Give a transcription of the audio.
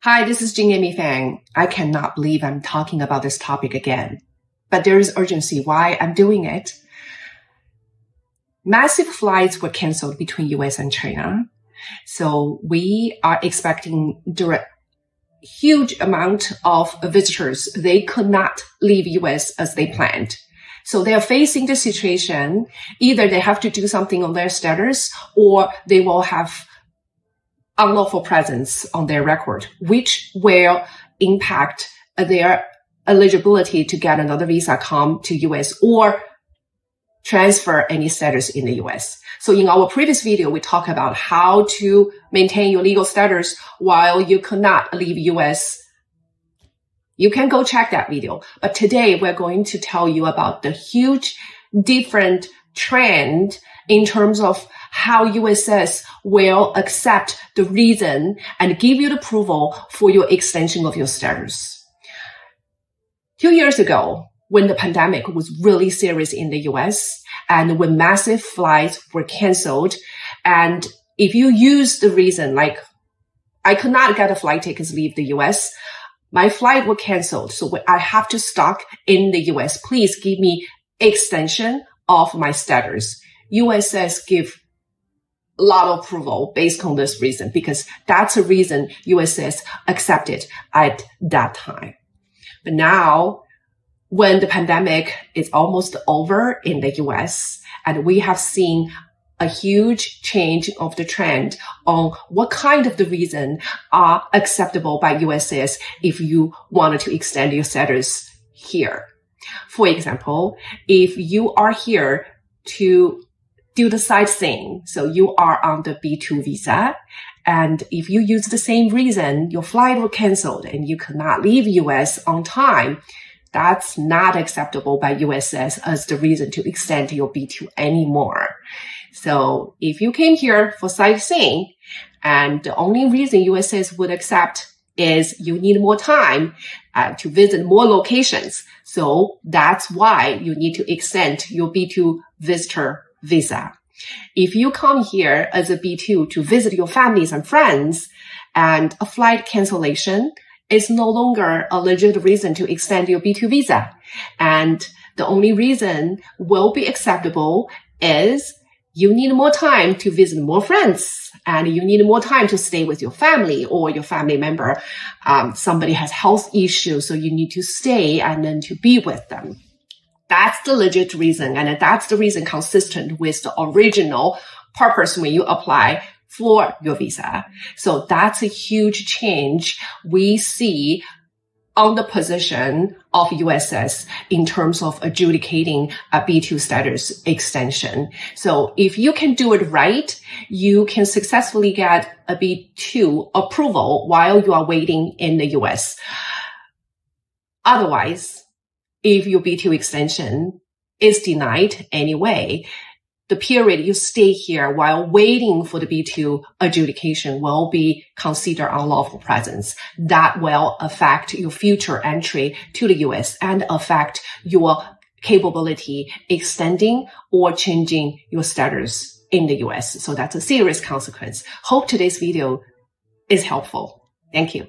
Hi, this is Attorney Feng. I cannot believe I'm talking about this topic again, but there is urgency why I'm doing it. Massive flights were canceled between US and China. So we are expecting huge amount of visitors. They could not leave US as they planned. So they are facing the situation. Either they have to do something on their status or they will have unlawful presence on their record, which will impact their eligibility to get another visa, come to US or transfer any status in the US. So in our previous video, we talked about how to maintain your legal status while you cannot leave US. You can go check that video. But today we're going to tell you about the huge different trend in terms of how uscis will accept the reason and give you the approval for your extension of your status. 2 years ago, when the pandemic was really serious in the US and when massive flights were canceled, and if you use the reason like, I could not get a flight ticket to leave the US, my flight was canceled, so I have to stuck in the US. Please give me extension of my status. uscis give a lot of approval based on this reason because that's a reason uscis accepted at that time. But now, when the pandemic is almost over in the US and we have seen a huge change of the trend on what kind of the reason are acceptable by uscis if you wanted to extend your status here. For example, if you are here to do the sightseeing, so you are on the B2 visa, and if you use the same reason, your flight was canceled and you cannot leave US on time, that's not acceptable by uscis as the reason to extend your B2 anymore. So if you came here for sightseeing and the only reason uscis would accept is you need more time to visit more locations. So that's why you need to extend your B2 visitor visa. If you come here as a B2 to visit your families and friends and a flight cancellation is no longer a legit reason to extend your B2 visa. And the only reason will be acceptable is you need more time to visit more friends and you need more time to stay with your family or your family member. Somebody has health issues, so you need to stay and then to be with them. That's the legit reason. And that's the reason consistent with the original purpose when you apply for your visa. So that's a huge change we see on the position of uscis in terms of adjudicating a B2 status extension. So if you can do it right, you can successfully get a B2 approval while you are waiting in the US. Otherwise, if your B2 extension is denied anyway, the period you stay here while waiting for the B2 adjudication will be considered unlawful presence. That will affect your future entry to the US and affect your capability extending or changing your status in the US. So that's a serious consequence. Hope today's video is helpful. Thank you.